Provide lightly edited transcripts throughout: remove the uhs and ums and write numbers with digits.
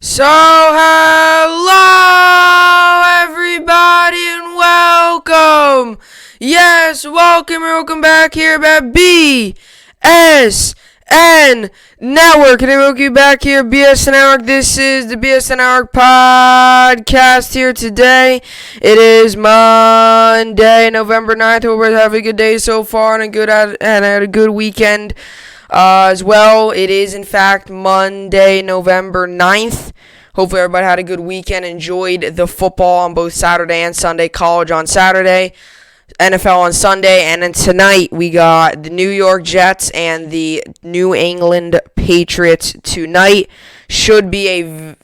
So, hello everybody and welcome. Yes, welcome back here at BSN Network. And I welcome you back here, BSN Network. This is the BSN Network podcast here today. It is Monday, November 9th. Hope we're having a good day so far and had a good weekend. As well, it is in fact Monday, November 9th. Hopefully everybody had a good weekend, enjoyed the football on both Saturday and Sunday, college on Saturday, NFL on Sunday, and then tonight we got the New York Jets and the New England Patriots tonight. Should be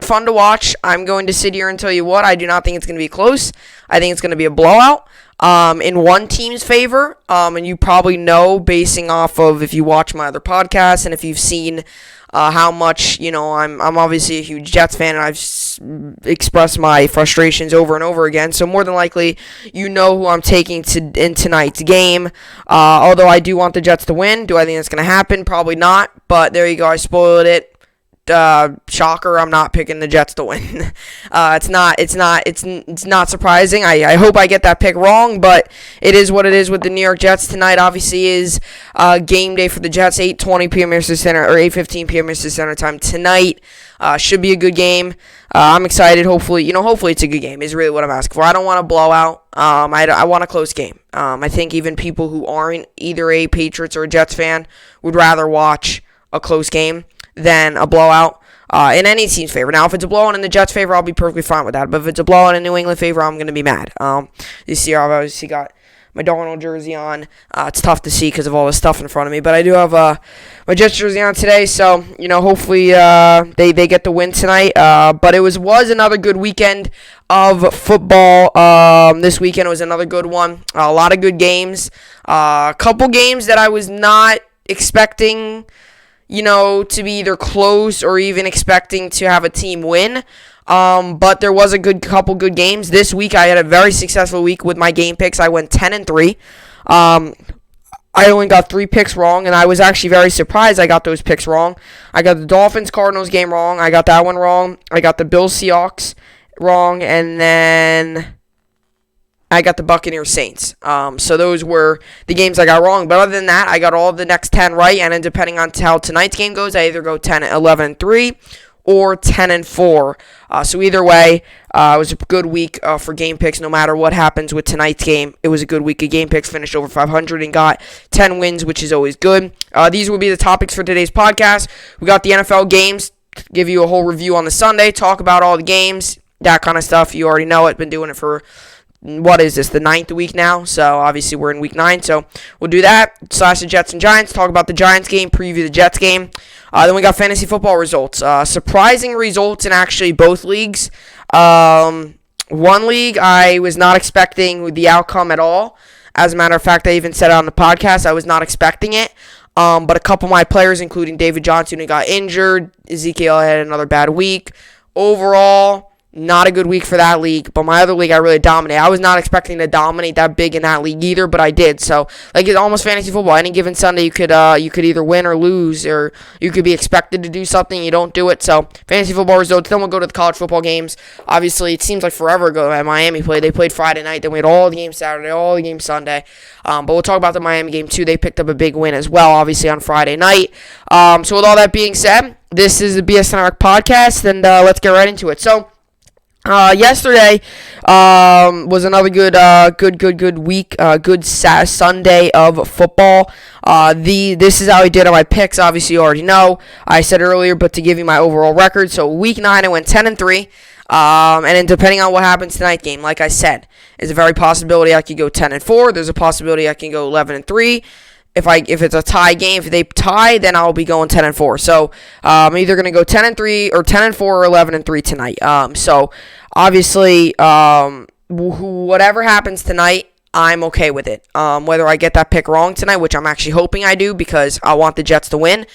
fun to watch. I'm going to sit here and tell you what, I do not think it's going to be close. I think it's going to be a blowout. In one team's favor, and you probably know basing off of if you watch my other podcasts and if you've seen how much, I'm obviously a huge Jets fan and I've expressed my frustrations over and over again, so more than likely you know who I'm taking in tonight's game, although I do want the Jets to win. Do I think that's going to happen? Probably not, but there you go, I spoiled it. Shocker, I'm not picking the Jets to win. It's not surprising. I hope I get that pick wrong, but it is what it is with the New York Jets. Tonight obviously is game day for the Jets, 8:20 p.m. Eastern Standard, or 8:15 p.m. Eastern Standard Time tonight. Should be a good game. I'm excited. Hopefully it's a good game is really what I'm asking for. I don't want a blowout. I want a close game. I think even people who aren't either a Patriots or a Jets fan would rather watch a close game than a blowout in any team's favor. Now, if it's a blowout in the Jets' favor, I'll be perfectly fine with that. But if it's a blowout in New England favor, I'm going to be mad. This year, I've obviously got my Darnold jersey on. It's tough to see because of all this stuff in front of me. But I do have my Jets jersey on today. So, hopefully they get the win tonight. But it was another good weekend of football. This weekend was another good one. A lot of good games. A couple games that I was not expecting to be either close or even expecting to have a team win. But there was a couple good games. This week I had a very successful week with my game picks. I went 10-3. I only got 3 picks wrong, and I was actually very surprised I got those picks wrong. I got the Dolphins-Cardinals game wrong. I got that one wrong. I got the Bills-Seahawks wrong, and then I got the Buccaneers-Saints. So those were the games I got wrong. But other than that, I got all the next 10 right. And then depending on how tonight's game goes, I either go 10-11-3 or 10-4. So either way, it was a good week for game picks. No matter what happens with tonight's game, it was a good week of game picks. Finished over 500 and got 10 wins, which is always good. These will be the topics for today's podcast. We got the NFL games. Give you a whole review on the Sunday. Talk about all the games. That kind of stuff. You already know it. Been doing it for... what is this, the 9th week now? So obviously we're in week 9, so we'll do that, slash the Jets and Giants, talk about the Giants game, preview the Jets game. Then we got fantasy football results. Surprising results in actually both leagues. One league, I was not expecting the outcome at all. As a matter of fact, I even said it on the podcast, I was not expecting it. But a couple of my players, including David Johnson, who got injured, Ezekiel had another bad week. Overall, not a good week for that league, but my other league I really dominated. I was not expecting to dominate that big in that league either, but I did. So, it's almost fantasy football. Any given Sunday, you could either win or lose, or you could be expected to do something, you don't do it. So, fantasy football results. Then we'll go to the college football games. Obviously, it seems like forever ago that Miami played. They played Friday night. Then we had all the games Saturday, all the games Sunday. But we'll talk about the Miami game too. They picked up a big win as well, obviously on Friday night. So, with all that being said, this is the BSN podcast, and let's get right into it. So, yesterday was another good week, good Sunday of football. This is how I did on my picks. Obviously, you already know. I said earlier, but to give you my overall record, so week 9 I went 10-3. And then depending on what happens tonight's game, like I said, there's a very possibility I could go 10-4. There's a possibility I can go 11-3. If it's a tie game, if they tie, then I'll be going 10-4. So I'm either gonna go 10-3 or 10-4 or 11-3 tonight. So obviously, whatever happens tonight, I'm okay with it. Whether I get that pick wrong tonight, which I'm actually hoping I do because I want the Jets to win.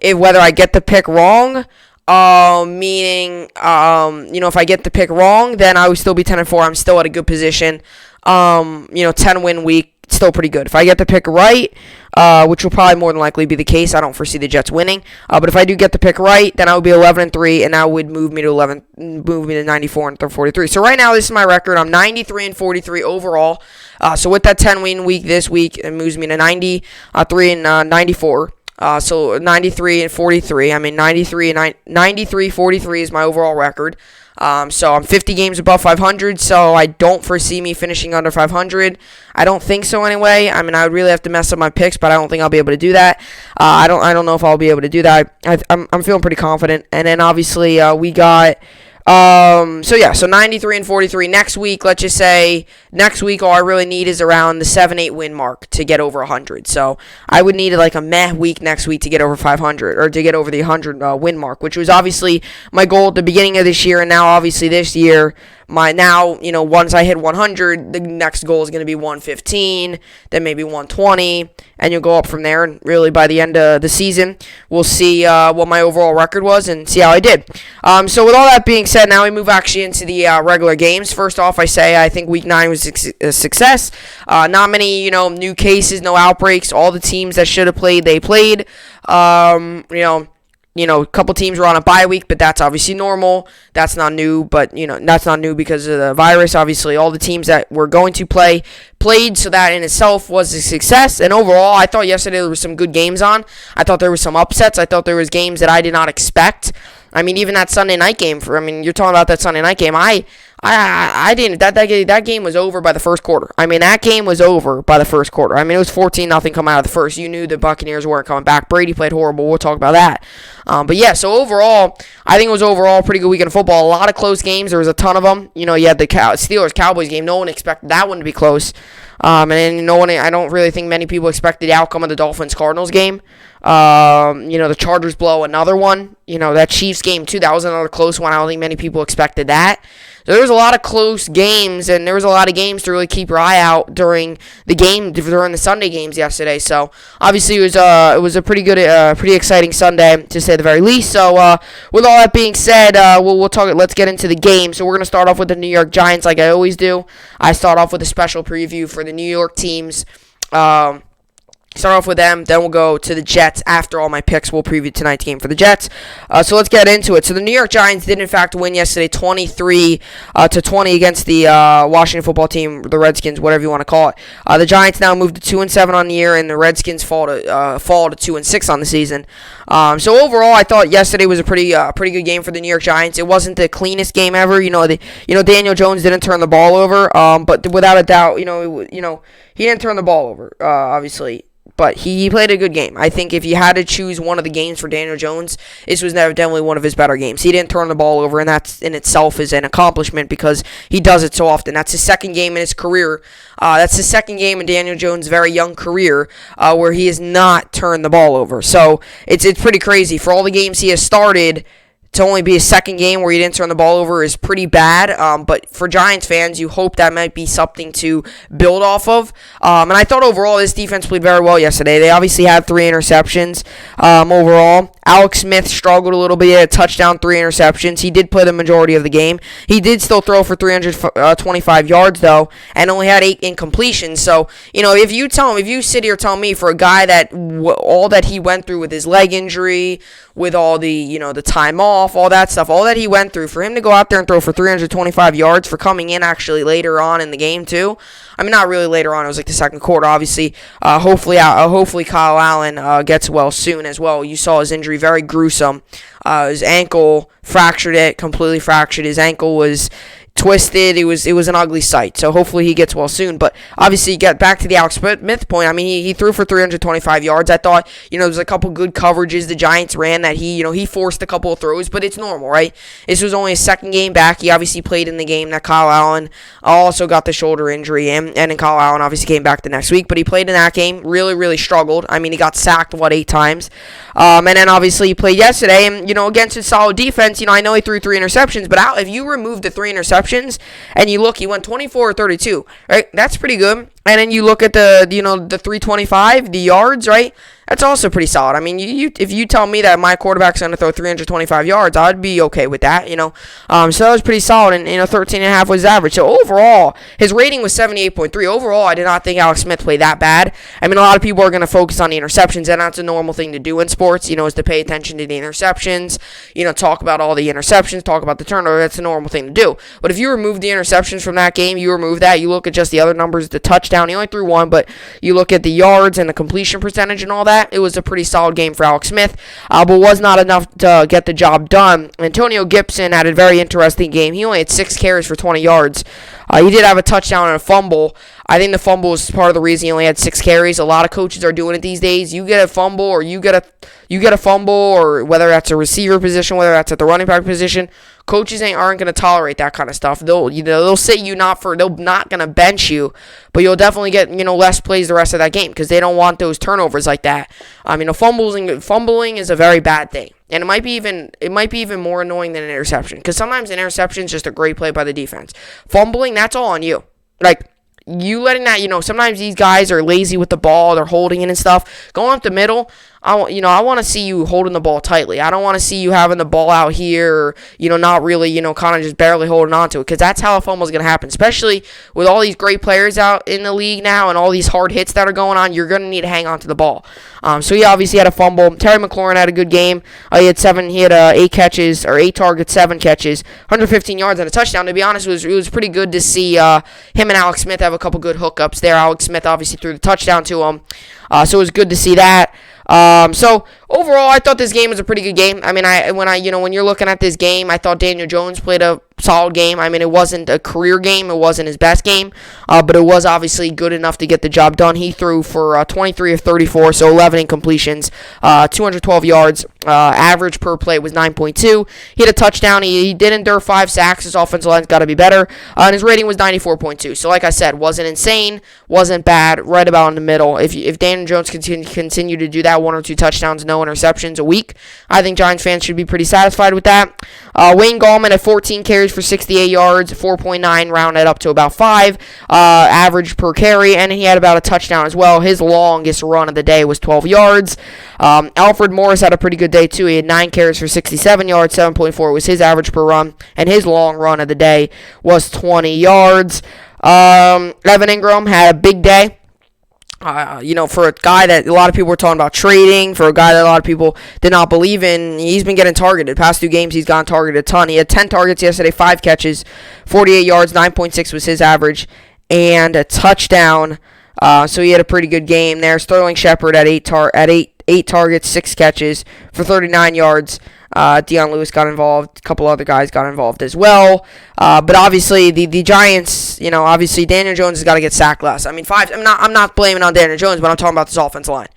Whether I get the pick wrong, meaning if I get the pick wrong, then I would still be 10-4. I'm still at a good position. 10-win week. still pretty good. If I get the pick right, which will probably more than likely be the case, I don't foresee the Jets winning. But if I do get the pick right, then I would be 11-3, and that would move me to 94-43. So right now, this is my record. I'm 93-43 overall. So with that 10-win week this week, it moves me to 93-94. So 93-43. I mean 93-43 is my overall record. So I'm 50 games above 500, so I don't foresee me finishing under 500. I don't think so anyway. I mean, I would really have to mess up my picks, but I don't think I'll be able to do that. I don't know if I'll be able to do that. I'm feeling pretty confident. And then obviously we got so 93-43 next week. Let's just say next week all I really need is around the 7-8 win mark to get over 100. So I would need like a meh week next week to get over 500 or to get over the 100 win mark, which was obviously my goal at the beginning of this year, and now obviously this year once I hit 100, the next goal is going to be 115, then maybe 120, and you'll go up from there. And really, by the end of the season, we'll see what my overall record was and see how I did. So with all that being said, now we move actually into the regular games. First off, I think Week 9 was a success. Not many, new cases, no outbreaks. All the teams that should have played, they played. A couple teams were on a bye week, but that's obviously normal. That's not new, but, that's not new because of the virus. Obviously, all the teams that were going to play played, so that in itself was a success. And overall, I thought yesterday there were some good games on. I thought there were some upsets. I thought there was games that I did not expect. I mean, even that Sunday night game, you're talking about that Sunday night game. I didn't. That game was over by the first quarter. I mean, that game was over by the first quarter. I mean, it was 14-0 coming out of the first. You knew the Buccaneers weren't coming back. Brady played horrible. We'll talk about that. But yeah, so overall, I think it was overall a pretty good weekend of football. A lot of close games. There was a ton of them. You had the Steelers-Cowboys game. No one expected that one to be close. And then I don't really think many people expected the outcome of the Dolphins-Cardinals game. The Chargers blow another one. That Chiefs game, too, that was another close one. I don't think many people expected that. So there was a lot of close games, and there was a lot of games to really keep your eye out during the Sunday games yesterday. So obviously it was a pretty good, pretty exciting Sunday to say the very least. So with all that being said, we'll talk. Let's get into the game. So we're gonna start off with the New York Giants, like I always do. I start off with a special preview for the New York teams. Start off with them, then we'll go to the Jets. After all my picks, we'll preview tonight's game for the Jets. So let's get into it. So the New York Giants did, in fact, win yesterday 23-20 against the Washington football team, the Redskins, whatever you want to call it. The Giants now moved to 2-7 on the year, and the Redskins fall to 2-6 on the season. So overall, I thought yesterday was a pretty good game for the New York Giants. It wasn't the cleanest game ever. Daniel Jones didn't turn the ball over, but without a doubt, he didn't turn the ball over, obviously. But he played a good game. I think if you had to choose one of the games for Daniel Jones, this was definitely one of his better games. He didn't turn the ball over, and that in itself is an accomplishment because he does it so often. That's his second game in his career. That's his second game in Daniel Jones' very young career where he has not turned the ball over. So it's pretty crazy. For all the games he has started, to only be a second game where he didn't turn the ball over is pretty bad. But for Giants fans, you hope that might be something to build off of. And I thought overall this defense played very well yesterday. They obviously had 3 interceptions overall. Alex Smith struggled a little bit. He had a touchdown, 3 interceptions. He did play the majority of the game. He did still throw for 325 yards, though, and only had 8 incompletions. So, if you sit here telling me for a guy that all that he went through with his leg injury, with all the, the time off, all that stuff, all that he went through, for him to go out there and throw for 325 yards, for coming in actually later on in the game, too. I mean, not really later on. It was like the second quarter, obviously. Hopefully Kyle Allen gets well soon as well. You saw his injury, very gruesome. His ankle completely fractured. His ankle was twisted. It was an ugly sight. So hopefully he gets well soon. But obviously, get back to the Alex Smith point. I mean, he threw for 325 yards. I thought, there was a couple good coverages the Giants ran that he forced a couple of throws, but it's normal, right? This was only his second game back. He obviously played in the game that Kyle Allen also got the shoulder injury and then Kyle Allen obviously came back the next week, but he played in that game. Really, really struggled. I mean, he got sacked 8 times. And then obviously he played yesterday, and against a solid defense. I know he threw 3 interceptions, but if you remove the 3 interceptions and you look, he went 24-32, right? That's pretty good. And then you look at the 325, the yards, right? That's also pretty solid. I mean, if you tell me that my quarterback's going to throw 325 yards, I'd be okay with that, So that was pretty solid, and, 13.5 was average. So overall, his rating was 78.3. Overall, I did not think Alex Smith played that bad. I mean, a lot of people are going to focus on the interceptions, and that's a normal thing to do in sports, is to pay attention to the interceptions, talk about all the interceptions, talk about the turnover. That's a normal thing to do. But if you remove the interceptions from that game, you remove that, you look at just the other numbers, the touchdown, he only threw one, but you look at the yards and the completion percentage and all that, it was a pretty solid game for Alex Smith, but was not enough to get the job done. Antonio Gibson had a very interesting game. He only had 6 carries for 20 yards. He did have a touchdown and a fumble. I think the fumble was part of the reason he only had 6 carries. A lot of coaches are doing it these days. You get a fumble, or you get a fumble, or whether that's a receiver position, whether that's at the running back position, coaches aren't going to tolerate that kind of stuff. They'll say they're not going to bench you, but you'll definitely get less plays the rest of that game because they don't want those turnovers like that. Fumbling is a very bad thing. And it might be even more annoying than an interception, because sometimes an interception is just a great play by the defense. Fumbling, that's all on you. Like, you letting that, sometimes these guys are lazy with the ball, they're holding it and stuff. Going up the middle, I want to see you holding the ball tightly. I don't want to see you having the ball out here, not really, kind of just barely holding on to it, because that's how a fumble is going to happen, especially with all these great players out in the league now and all these hard hits that are going on. You're going to need to hang on to the ball. So he obviously had a fumble. Terry McLaurin had a good game. He had 8 catches, or 8 targets, 7 catches, 115 yards and a touchdown. To be honest, it was pretty good to see him and Alex Smith have a couple good hookups there. Alex Smith obviously threw the touchdown to him, so it was good to see that. So overall, I thought this game was a pretty good game. I mean, when you're looking at this game, I thought Daniel Jones played a solid game. I mean, it wasn't a career game. It wasn't his best game, but it was obviously good enough to get the job done. He threw for 23 of 34, so 11 incompletions, 212 yards. Average per play was 9.2. He had a touchdown. He did endure 5 sacks. His offensive line's got to be better. And his rating was 94.2. So like I said, wasn't insane, wasn't bad, right about in the middle. If Daniel Jones continue to do that, 1 or 2 touchdowns, no interceptions a week, I think Giants fans should be pretty satisfied with that. Wayne Gallman had 14 carries for 68 yards, 4.9, rounded up to about 5 average per carry, and he had about a touchdown as well. His longest run of the day was 12 yards. Alfred Morris had a pretty good day too. He had 9 carries for 67 yards, 7.4 was his average per run, and his long run of the day was 20 yards. Evan Ingram had a big day. For a guy that a lot of people were talking about trading, for a guy that a lot of people did not believe in, he's been getting targeted. Past 2 games, he's gotten targeted a ton. He had 10 targets yesterday, 5 catches, 48 yards, 9.6 was his average, and a touchdown. So he had a pretty good game there. Sterling Shepard at 8 targets, 6 catches for 39 yards. Deion Lewis got involved. A couple other guys got involved as well. But obviously the Giants, obviously Daniel Jones has got to get sacked less. I mean, I'm not blaming on Daniel Jones, but I'm talking about this offensive line.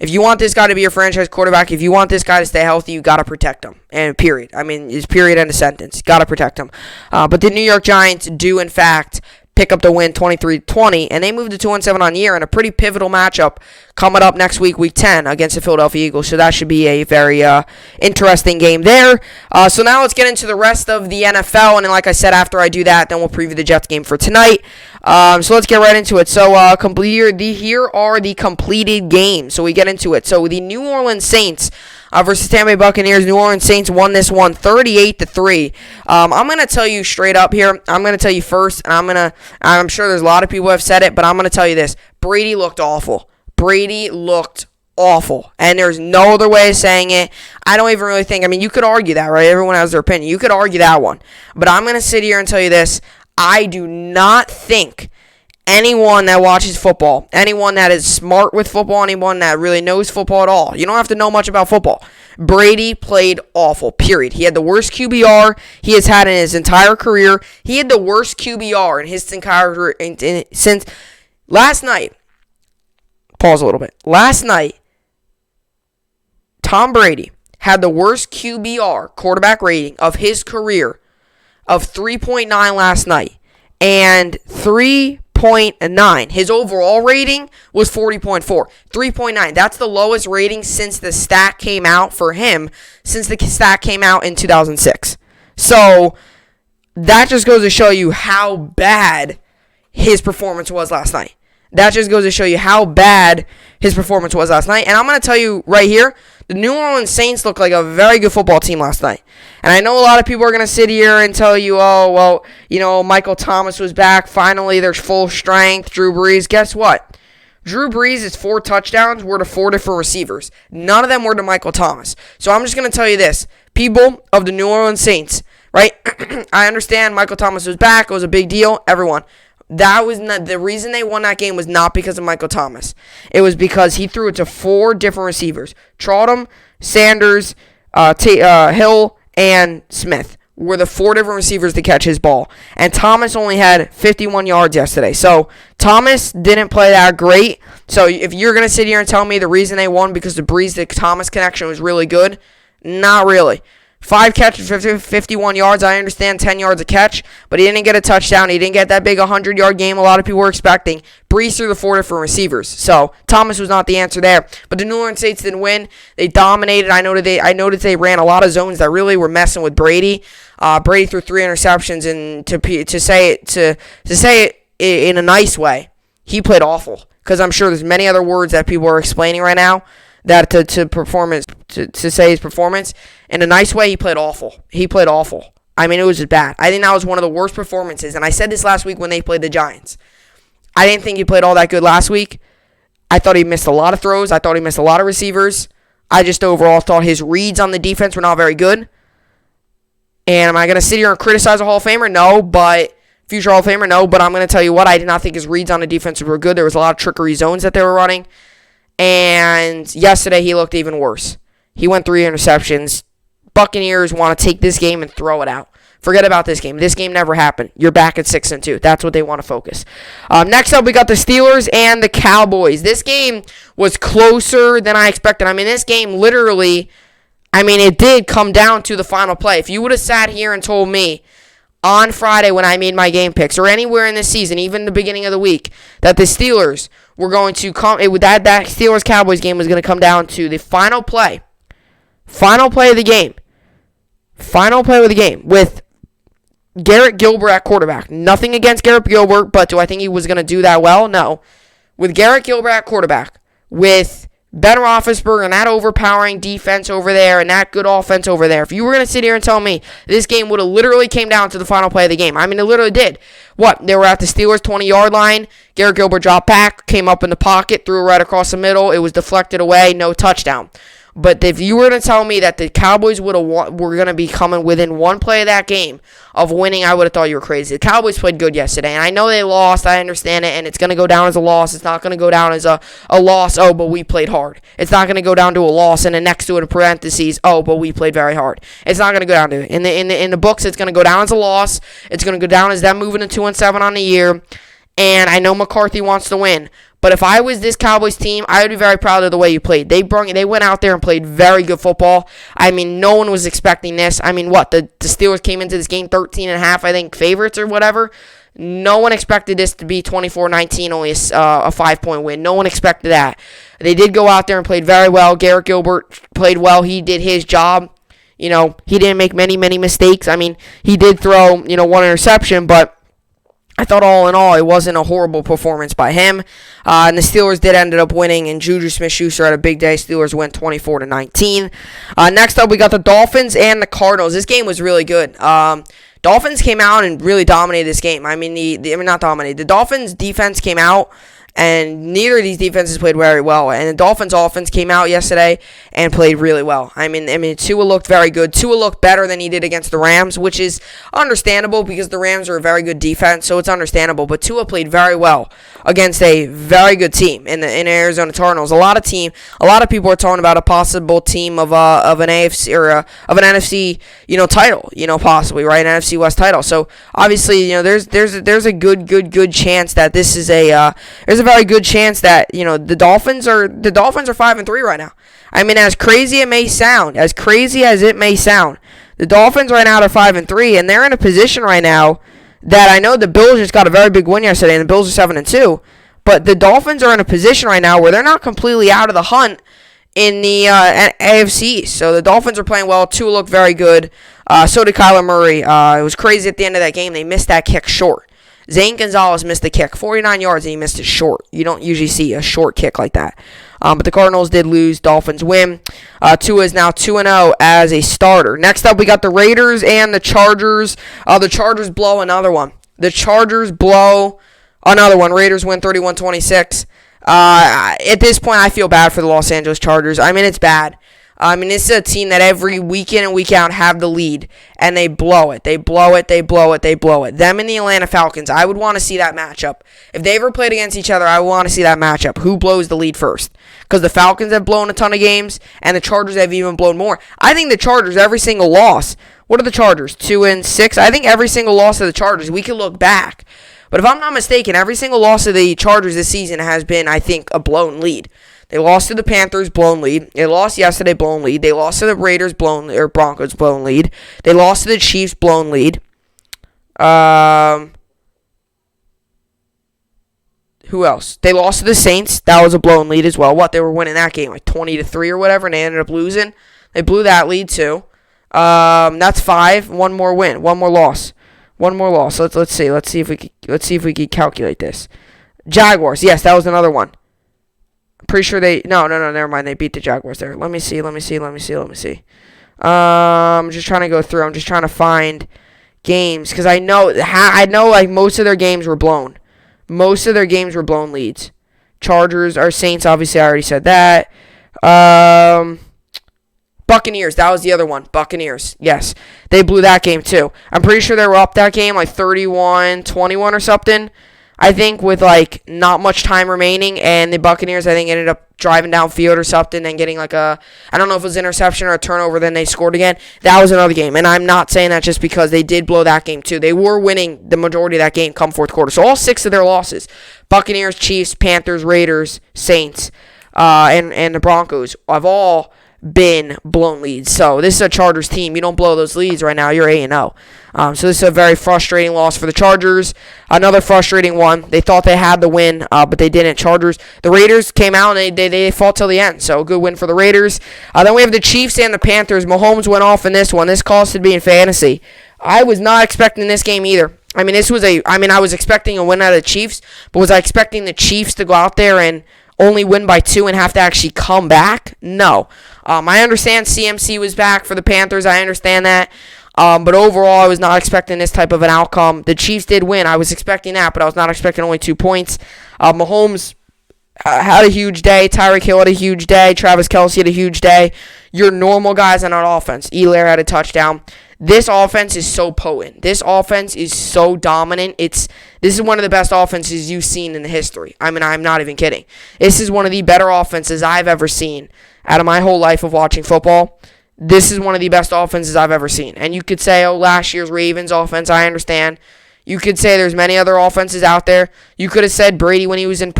If you want this guy to be your franchise quarterback, if you want this guy to stay healthy, you got to protect him. And period. I mean, it's period end of sentence. Got to protect him. But the New York Giants do, in fact, pick up the win 23-20, and they moved to 2-7 on the year in a pretty pivotal matchup coming up next week, Week 10, against the Philadelphia Eagles. So that should be a very interesting game there. So now let's get into the rest of the NFL, and then, like I said, after I do that, then we'll preview the Jets game for tonight. So let's get right into it. So here are the completed games. So we get into it. So the New Orleans Saints versus Tampa Bay Buccaneers. New Orleans Saints won this one 38-3. I'm going to tell you straight up here. I'm going to tell you first, and I'm sure there's a lot of people who have said it, but I'm going to tell you this. Brady looked awful. Brady looked awful. And there's no other way of saying it. I don't even really think, you could argue that, right? Everyone has their opinion. You could argue that one. But I'm going to sit here and tell you this. I do not think anyone that watches football, anyone that is smart with football, anyone that really knows football at all, you don't have to know much about football. Brady played awful, period. He had the worst QBR he has had in his entire career. He had the worst QBR in his entire career since last night. Pause a little bit. Last night, Tom Brady had the worst QBR, quarterback rating, of his career of 3.9 last night, and 3.9. His overall rating was 40.4. 3.9. That's the lowest rating since the stat came out for him, since the stat came out in 2006. So that just goes to show you how bad his performance was last night. That just goes to show you how bad his performance was last night. And I'm going to tell you right here, the New Orleans Saints looked like a very good football team last night. And I know a lot of people are going to sit here and tell you, oh, well, Michael Thomas was back. Finally, there's full strength. Drew Brees. Guess what? Drew Brees' 4 touchdowns were to 4 different receivers. None of them were to Michael Thomas. So I'm just going to tell you this. People of the New Orleans Saints, right? I understand Michael Thomas was back. It was a big deal. Everyone. That was not the reason they won that game was not because of Michael Thomas. It was because he threw it to 4 different receivers. Trottem, Sanders, Hill, and Smith were the 4 different receivers to catch his ball. And Thomas only had 51 yards yesterday. So Thomas didn't play that great. So if you're going to sit here and tell me the reason they won because the Brees to Thomas connection was really good, not really. 5 catches, 51 yards. I understand 10 yards a catch, but he didn't get a touchdown. He didn't get that big 100-yard game a lot of people were expecting. Brees threw the 4 different receivers. So Thomas was not the answer there. But the New Orleans Saints didn't win. They dominated. I noticed they ran a lot of zones that really were messing with Brady. Brady threw 3 interceptions, and to say it in a nice way, he played awful. Because I'm sure there's many other words that people are explaining right now that to say his performance in a nice way. He played awful. I mean, it was just bad. I think that was one of the worst performances. And I said this last week when they played the Giants. I didn't think he played all that good last week. I thought he missed a lot of throws. I thought he missed a lot of receivers. I just overall thought his reads on the defense were not very good. And am I going to sit here and criticize a Hall of Famer? No, but future Hall of Famer? No, but I'm going to tell you what, I did not think his reads on the defense were good. There was a lot of trickery zones that they were running. And yesterday he looked even worse. He went 3 interceptions. Buccaneers want to take this game and throw it out. Forget about this game. This game never happened. You're back at 6-2. That's what they want to focus. Next up, we got the Steelers and the Cowboys. This game was closer than I expected. I mean, this game literally, it did come down to the final play. If you would have sat here and told me on Friday when I made my game picks, or anywhere in this season, even the beginning of the week, that the Steelers were going to come, that Steelers-Cowboys game was going to come down to the final play of the game. Final play of the game with Garrett Gilbert at quarterback. Nothing against Garrett Gilbert, but do I think he was going to do that well? No. With Garrett Gilbert at quarterback, with Ben Roethlisberger and that overpowering defense over there and that good offense over there, if you were going to sit here and tell me this game would have literally came down to the final play of the game, it literally did. What? They were at the Steelers' 20-yard line. Garrett Gilbert dropped back, came up in the pocket, threw it right across the middle. It was deflected away, no touchdown. But if you were to tell me that the Cowboys were going to be coming within one play of that game of winning, I would have thought you were crazy. The Cowboys played good yesterday, and I know they lost. I understand it, and it's going to go down as a loss. It's not going to go down as a loss, oh, but we played hard. It's not going to go down to a loss and then next to it in parentheses, oh, but we played very hard. It's not going to go down to it. In the books, it's going to go down as a loss. It's going to go down as them moving to 2-7 on the year, and I know McCarthy wants to win. But if I was this Cowboys team, I would be very proud of the way you played. They went out there and played very good football. No one was expecting this. The Steelers came into this game 13.5, I think, favorites or whatever. No one expected this to be 24-19, only a 5-point win. No one expected that. They did go out there and played very well. Garrett Gilbert played well. He did his job. He didn't make many mistakes. He did throw, 1 interception, but I thought all in all, it wasn't a horrible performance by him. And the Steelers did end up winning, and Juju Smith-Schuster had a big day. Steelers went 24-19. Next up, we got the Dolphins and the Cardinals. This game was really good. Dolphins came out and really dominated this game. Not dominated. The Dolphins defense came out, and neither of these defenses played very well. And the Dolphins offense came out yesterday and played really well. Tua looked very good. Tua looked better than he did against the Rams, which is understandable because the Rams are a very good defense, so it's understandable. But Tua played very well against a very good team in Arizona Cardinals. A lot of people are talking about a possible team of an AFC or of an NFC, title, possibly, right, an NFC West title. So obviously, there's a good chance that this is there's a very good chance that the Dolphins are 5-3 right now. As crazy as it may sound, the Dolphins right now are 5-3, and they're in a position right now that I know the Bills just got a very big win yesterday, and the Bills are 7-2. But the Dolphins are in a position right now where they're not completely out of the hunt in the AFC. So the Dolphins are playing well. Tua looked very good. So did Kyler Murray. It was crazy at the end of that game. They missed that kick short. Zane Gonzalez missed the kick, 49 yards, and he missed it short. You don't usually see a short kick like that. But the Cardinals did lose. Dolphins win. Tua is now 2-0 as a starter. Next up, we got the Raiders and the Chargers. The Chargers blow another one. Raiders win 31-26. At this point, I feel bad for the Los Angeles Chargers. I mean, it's bad. This is a team that every week in and week out have the lead, and they blow it. Them and the Atlanta Falcons, I would want to see that matchup. If they ever played against each other, I would want to see that matchup. Who blows the lead first? Because the Falcons have blown a ton of games, and the Chargers have even blown more. I think the Chargers, every single loss, what are the Chargers, 2-6? I think every single loss of the Chargers, we can look back. But if I'm not mistaken, every single loss of the Chargers this season has been, I think, a blown lead. They lost to the Panthers, blown lead. They lost yesterday, blown lead. They lost to the Raiders, Broncos, blown lead. They lost to the Chiefs, blown lead. Who else? They lost to the Saints. That was a blown lead as well. They were winning that game like 20-3 or whatever, and they ended up losing. They blew that lead too. That's 5. One more win. One more loss. Let's see if we can calculate this. Jaguars. Yes, that was another one. Pretty sure no, never mind. They beat the Jaguars there. Let me see. I'm just trying to go through. I'm just trying to find games because I know like most of their games were blown. Most of their games were blown leads. Chargers or Saints, obviously I already said that. Buccaneers, that was the other one. Buccaneers, yes. They blew that game too. I'm pretty sure they were up that game like 31-21 or something. I think with like not much time remaining, and the Buccaneers I think ended up driving downfield or something and getting like I don't know if it was an interception or a turnover, then they scored again. That was another game, and I'm not saying that just because they did blow that game too. They were winning the majority of that game come fourth quarter. So all 6 of their losses, Buccaneers, Chiefs, Panthers, Raiders, Saints, and the Broncos, have all been blown leads. So this is a Chargers team. You don't blow those leads right now, you're 8-0. So this is a very frustrating loss for the Chargers. Another frustrating one. They thought they had the win, but they didn't. The Raiders came out and they fought till the end. So a good win for the Raiders. Then we have the Chiefs and the Panthers. Mahomes went off in this one. This costed me in fantasy. I was not expecting this game either. I was expecting a win out of the Chiefs, but was I expecting the Chiefs to go out there and only win by 2 and have to actually come back? No. I understand CMC was back for the Panthers. I understand that. But overall, I was not expecting this type of an outcome. The Chiefs did win. I was expecting that, but I was not expecting only 2 points. Mahomes had a huge day. Tyreek Hill had a huge day. Travis Kelce had a huge day. Your normal guys on offense. Elaire had a touchdown. This offense is so potent. This offense is so dominant. This is one of the best offenses you've seen in the history. I'm not even kidding. This is one of the better offenses I've ever seen out of my whole life of watching football. This is one of the best offenses I've ever seen. And you could say, last year's Ravens offense, I understand. You could say there's many other offenses out there. You could have said Brady when he was in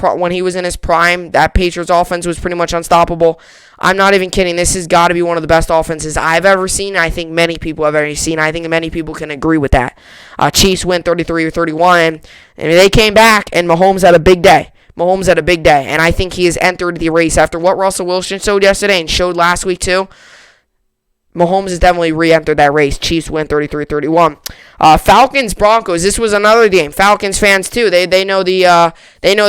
his prime, that Patriots offense was pretty much unstoppable. I'm not even kidding. This has got to be one of the best offenses I've ever seen. I think many people have ever seen. I think many people can agree with that. Chiefs win 33-31, and they came back, and Mahomes had a big day. And I think he has entered the race after what Russell Wilson showed yesterday and showed last week too. Mahomes has definitely re-entered that race. Chiefs win 33-31. Falcons Broncos. This was another game. Falcons fans too. They know the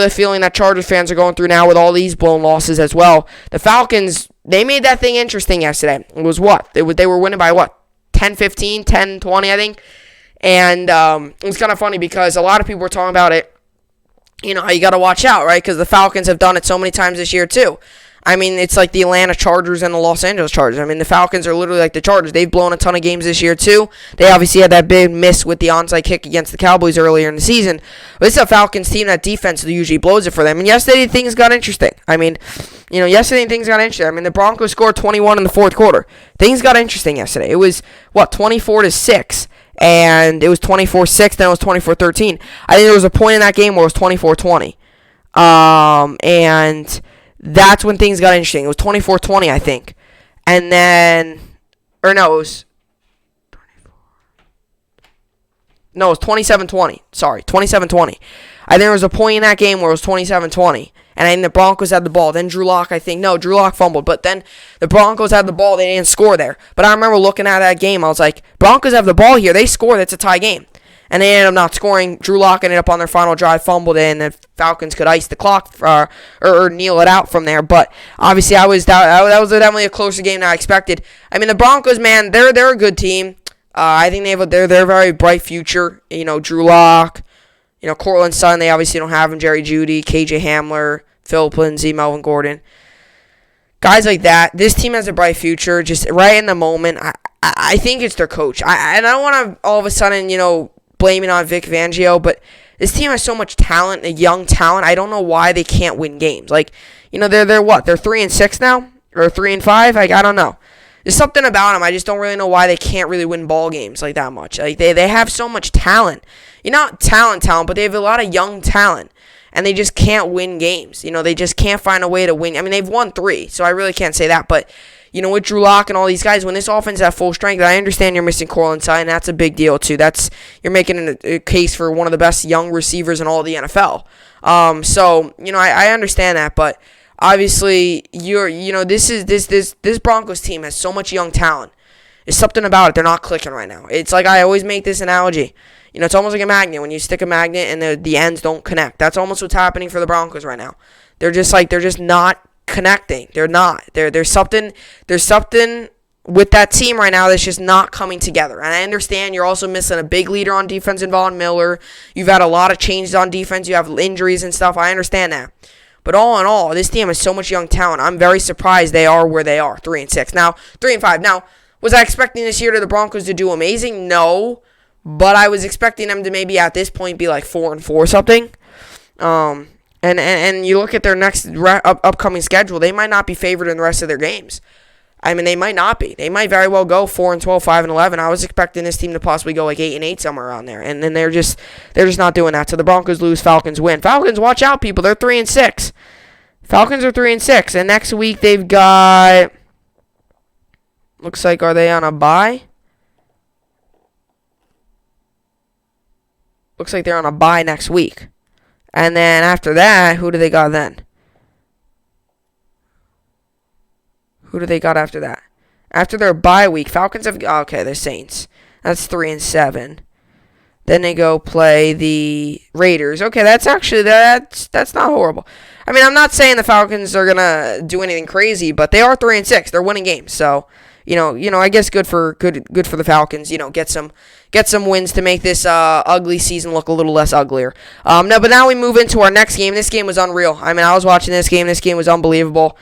feeling that Chargers fans are going through now with all these blown losses as well. The Falcons, they made that thing interesting yesterday. It was what? They were winning by what? 10-15, 10-20 I think. And it was kind of funny because a lot of people were talking about it. You know, you got to watch out, right? Because the Falcons have done it so many times this year too. It's like the Atlanta Chargers and the Los Angeles Chargers. The Falcons are literally like the Chargers. They've blown a ton of games this year, too. They obviously had that big miss with the onside kick against the Cowboys earlier in the season. But it's a Falcons team that defense usually blows it for them. And yesterday, things got interesting. The Broncos scored 21 in the fourth quarter. Things got interesting yesterday. It was, 24-6. And it was 24-6, then it was 24-13. I think there was a point in that game where it was 24-20. And that's when things got interesting. It was 24-20, I think. And then, it was 27-20. Sorry, 27-20. I think there was a point in that game where it was 27-20. And I think the Broncos had the ball. Then Drew Lock fumbled. But then the Broncos had the ball. They didn't score there. But I remember looking at that game. I was like, Broncos have the ball here. They score. That's a tie game. and they ended up not scoring. Drew Lock ended up on their final drive, fumbled it, and the Falcons could ice the clock or kneel it out from there. But obviously, that was definitely a closer game than I expected. I mean, the Broncos, man, they're a good team. I think they're a very bright future. Drew Lock, Cortland Sutton. They obviously don't have him. Jerry Jeudy, KJ Hamler, Philip Lindsay, Melvin Gordon. Guys like that. This team has a bright future. Just right in the moment, I think it's their coach. I don't want to all of a sudden, blame it on Vic Fangio, but this team has so much talent, a young talent. I don't know why they can't win games. They're what? They're 3-6 now, or 3-5. I don't know. There's something about them. I just don't really know why they can't really win ball games like that much. They have so much talent. Not talent, but they have a lot of young talent. And they just can't win games. They just can't find a way to win. I mean, they've won 3, so I really can't say that. But, with Drew Lock and all these guys, when this offense is at full strength, I understand you're missing Cortland Sutton. That's a big deal, too. You're making a case for one of the best young receivers in all of the NFL. I understand that. But, obviously, this Broncos team has so much young talent. There's something about it. They're not clicking right now. It's like I always make this analogy. It's almost like a magnet. When you stick a magnet and the ends don't connect. That's almost what's happening for the Broncos right now. They're just not connecting. They're not. There's something with that team right now that's just not coming together. And I understand you're also missing a big leader on defense in Von Miller. You've had a lot of changes on defense. You have injuries and stuff. I understand that. But all in all, this team has so much young talent. I'm very surprised they are where they are, 3-6. Now, 3-5. Now, was I expecting this year to the Broncos to do amazing? No. But I was expecting them to maybe at this point be like 4-4 something. And you look at their next upcoming schedule, they might not be favored in the rest of their games. I mean, they might not be. They might very well go 4-12, 5-11. I was expecting this team to possibly go like 8-8 somewhere around there, and then they're just not doing that. So the Broncos lose, Falcons win. Falcons, watch out, people. They're 3-6. Falcons are 3-6, and next week they've got. Looks like, are they on a bye? Looks like they're on a bye next week. And then after that, who do they got then? Who do they got after that? After their bye week, Falcons have... Okay, they're Saints. That's 3-7. Then they go play the Raiders. Okay, that's actually... That's not horrible. I mean, I'm not saying the Falcons are going to do anything crazy, but they are 3-6. They're winning games, so... I guess good for the Falcons. Get some wins to make this ugly season look a little less uglier. But now we move into our next game. This game was unreal. I mean, I was watching this game. This game was unbelievable.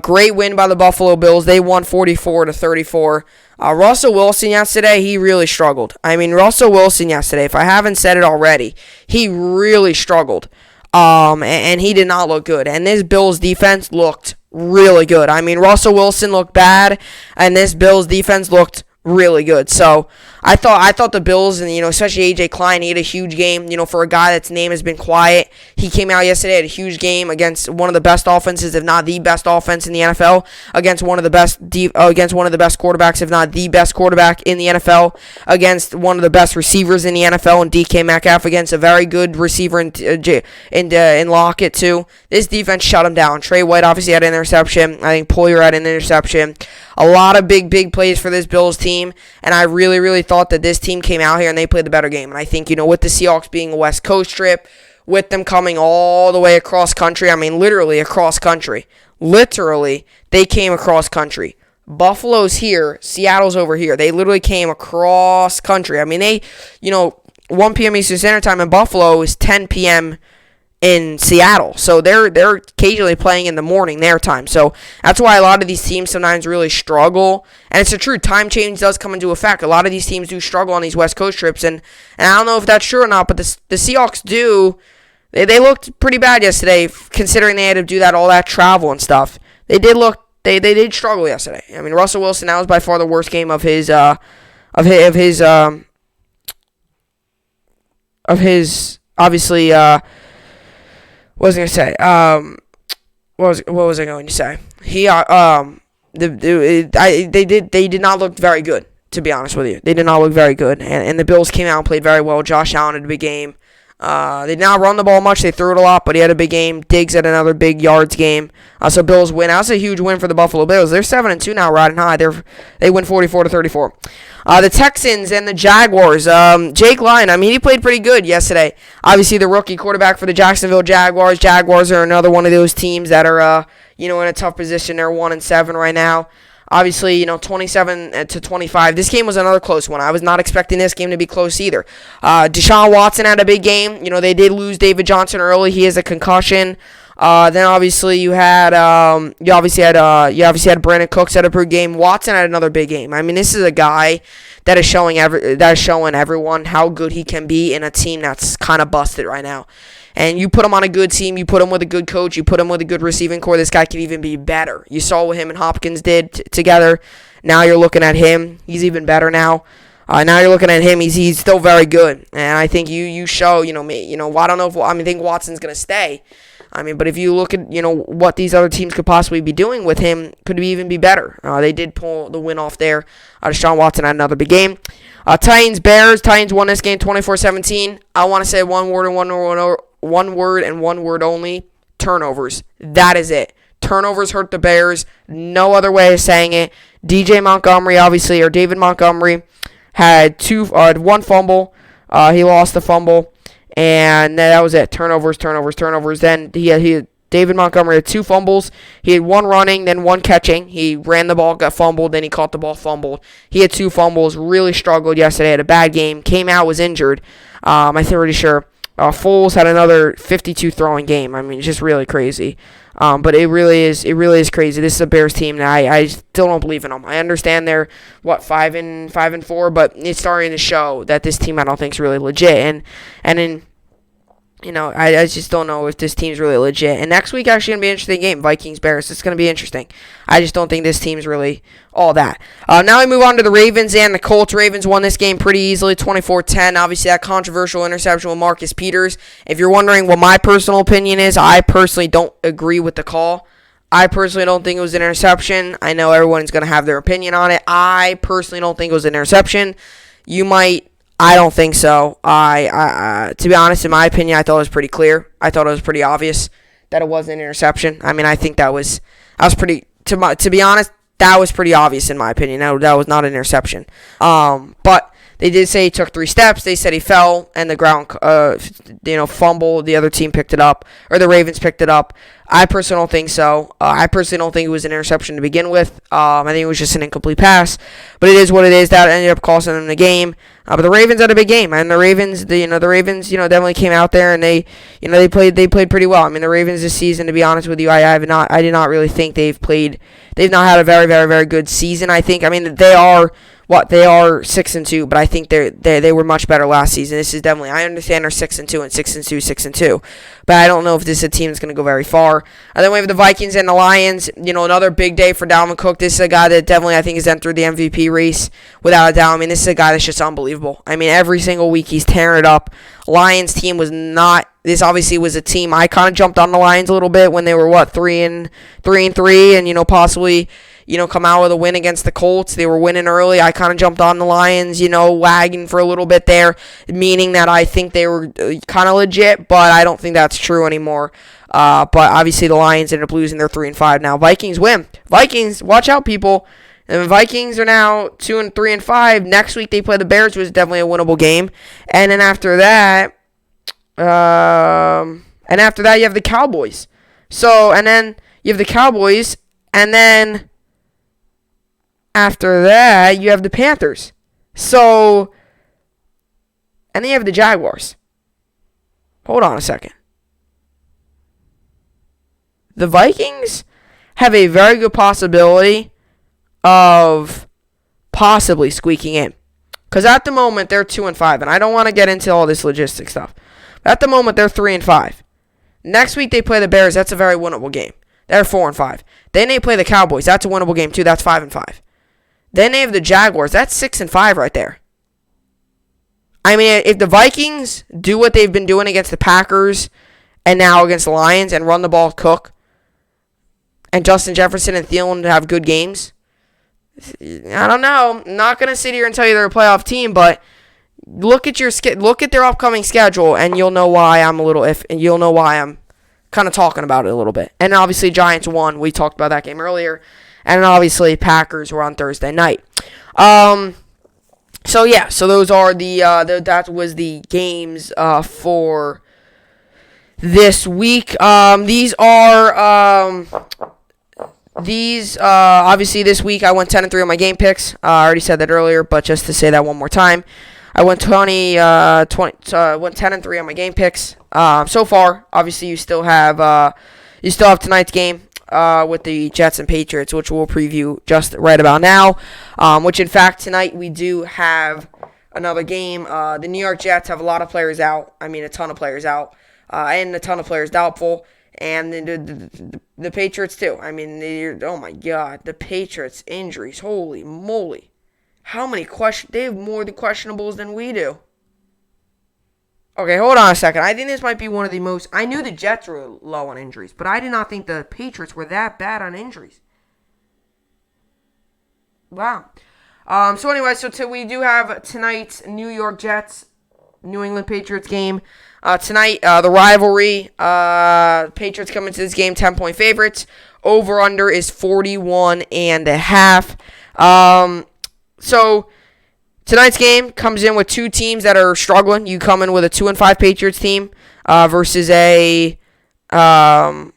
Great win by the Buffalo Bills. They won 44-34. Russell Wilson yesterday, he really struggled. I mean, Russell Wilson yesterday, if I haven't said it already, he really struggled. And he did not look good. And this Bills defense looked really good. I mean, Russell Wilson looked bad, and this Bills defense looked really good. So I thought the Bills, and especially A.J. Klein, he had a huge game. For a guy that's name has been quiet, he came out yesterday, had a huge game against one of the best offenses, if not the best offense in the NFL, against one of the best quarterbacks, if not the best quarterback in the NFL, against one of the best receivers in the NFL, and DK Metcalf, against a very good receiver in Lockett too. This defense shut him down. Trey White obviously had an interception. I think Poyer had an interception. A lot of big plays for this Bills team, and I really thought that this team came out here and they played the better game. And I think, with the Seahawks being a West Coast trip, with them coming all the way across country, I mean, literally across country. Literally, they came across country. Buffalo's here, Seattle's over here. They literally came across country. I mean, they, 1 p.m. Eastern Standard Time in Buffalo is 10 p.m. in Seattle. So they're occasionally playing in the morning their time. So that's why a lot of these teams sometimes really struggle. And it's a true time change does come into effect. A lot of these teams do struggle on these West Coast trips. And I don't know if that's true or not, but the Seahawks do. They looked pretty bad yesterday, considering they had to do all that travel and stuff. They did struggle yesterday. I mean, Russell Wilson, that was by far the worst game of his obviously. What was I going to say? What was I going to say? They did not look very good, to be honest with you. They did not look very good, and the Bills came out and played very well. Josh Allen had a big game. They did not run the ball much. They threw it a lot, but he had a big game. Diggs had another big yards game. So Bills win. That's a huge win for the Buffalo Bills. They're 7-2 now, riding high. They win 44-34. The Texans and the Jaguars. Jake Lyon, I mean, he played pretty good yesterday. Obviously, the rookie quarterback for the Jacksonville Jaguars. Jaguars are another one of those teams that are, in a tough position. They're 1-7 right now. Obviously, 27-25. This game was another close one. I was not expecting this game to be close either. Deshaun Watson had a big game. They did lose David Johnson early. He has a concussion. Then obviously you had Brandon Cooks had a big game. Watson had another big game. I mean, this is a guy that is showing everyone how good he can be in a team that's kind of busted right now. And you put him on a good team, you put him with a good coach, you put him with a good receiving core, this guy could even be better. You saw what him and Hopkins did together. Now you're looking at him. He's even better now. Now you're looking at him. He's still very good. And I think you show, I don't know if, I think Watson's going to stay. But if you look at, what these other teams could possibly be doing with him, could even be better. They did pull the win off there. Deshaun Watson had another big game. Titans, Bears. Titans won this game 24-17. I want to say one word and one word only. Turnovers. That is it. Turnovers hurt the Bears. No other way of saying it. David Montgomery had one fumble. He lost the fumble. And that was it. Turnovers. Then David Montgomery had 2 fumbles. He had 1 running, then 1 catching. He ran the ball, got fumbled, then he caught the ball, fumbled. He had 2 fumbles, really struggled yesterday, had a bad game, came out, was injured. I'm pretty sure. Foles had another 52 throwing game. It's just really crazy. But it really is crazy. This is a Bears team that I still don't believe in them. I understand they're 5-4, but it's starting to show that this team I don't think is really legit. I just don't know if this team's really legit. And next week actually gonna be an interesting game, Vikings-Bears. It's gonna be interesting. I just don't think this team's really all that. Now we move on to the Ravens and the Colts. Ravens won this game pretty easily, 24-10. Obviously that controversial interception with Marcus Peters. If you're wondering what my personal opinion is, I personally don't agree with the call. I personally don't think it was an interception. I know everyone's gonna have their opinion on it. I personally don't think it was an interception. You might. I don't think so. To be honest, in my opinion, I thought it was pretty clear. I thought it was pretty obvious that it wasn't an interception. I think that was pretty. To be honest, that was pretty obvious in my opinion. That was not an interception. But they did say he took 3 steps. They said he fell and the ground, fumbled. The other team picked it up, or the Ravens picked it up. I personally don't think so. I personally don't think it was an interception to begin with. I think it was just an incomplete pass. But it is what it is. That ended up costing them the game. But the Ravens had a big game, and the Ravens definitely came out there and they played pretty well. The Ravens this season, to be honest with you, I did not really think they've not had a very, very, very good season. I think, they are 6-2, but I think they were much better last season. This is definitely, I understand they're 6-2 and 6-2, but I don't know if this is a team that's going to go very far. And then we have the Vikings and the Lions. Another big day for Dalvin Cook. This is a guy that definitely I think has entered the MVP race without a doubt. This is a guy that's just unbelievable. Every single week he's tearing it up. Lions team was not. This obviously was a team I kind of jumped on the Lions a little bit when they were 3-3, and possibly. Come out with a win against the Colts. They were winning early. I kind of jumped on the Lions, wagging for a little bit there, meaning that I think they were kind of legit, but I don't think that's true anymore. But obviously the Lions ended up losing. They're 3-5 now. Vikings win. Vikings, watch out, people. And the Vikings are now 2-3-5. Next week they play the Bears, which is definitely a winnable game. And then after that, you have the Cowboys. And then you have the Cowboys, and then after that, you have the Panthers. And then you have the Jaguars. Hold on a second. The Vikings have a very good possibility of possibly squeaking in. Because at the moment, they're 2-5. And I don't want to get into all this logistics stuff. But at the moment, they're 3-5. Next week, they play the Bears. That's a very winnable game. They're 4-5. Then they play the Cowboys. That's a winnable game, too. That's 5-5. Then they have the Jaguars. That's 6-5 right there. If the Vikings do what they've been doing against the Packers and now against the Lions and run the ball, Cook, and Justin Jefferson and Thielen to have good games, I don't know. I'm not going to sit here and tell you they're a playoff team, but look at their upcoming schedule, and you'll know why I'm you'll know why I'm kind of talking about it a little bit. And obviously, Giants won. We talked about that game earlier. And obviously, Packers were on Thursday night. So yeah, so those are that was the games for this week. These obviously this week I went 10-3 on my game picks. I already said that earlier, but just to say that one more time, I went went 10-3 on my game picks. So far, obviously you still have tonight's game with the Jets and Patriots, which we'll preview just right about now. Which in fact tonight we do have another game. The New York Jets have a lot of players out. I mean a ton of players out, and a ton of players doubtful. And the Patriots, too. I mean, oh, my God. The Patriots injuries. Holy moly. How many questions? They have more questionables than we do. Okay, hold on a second. I think this might be one of the most... I knew the Jets were low on injuries, but I did not think the Patriots were that bad on injuries. Wow. So anyway, we do have tonight's New York Jets, New England Patriots game. Tonight, the rivalry, Patriots come into this game 10-point favorites. Over-under is 41.5. So, tonight's game comes in with two teams that are struggling. You come in with a 2-5 Patriots team versus a 2-5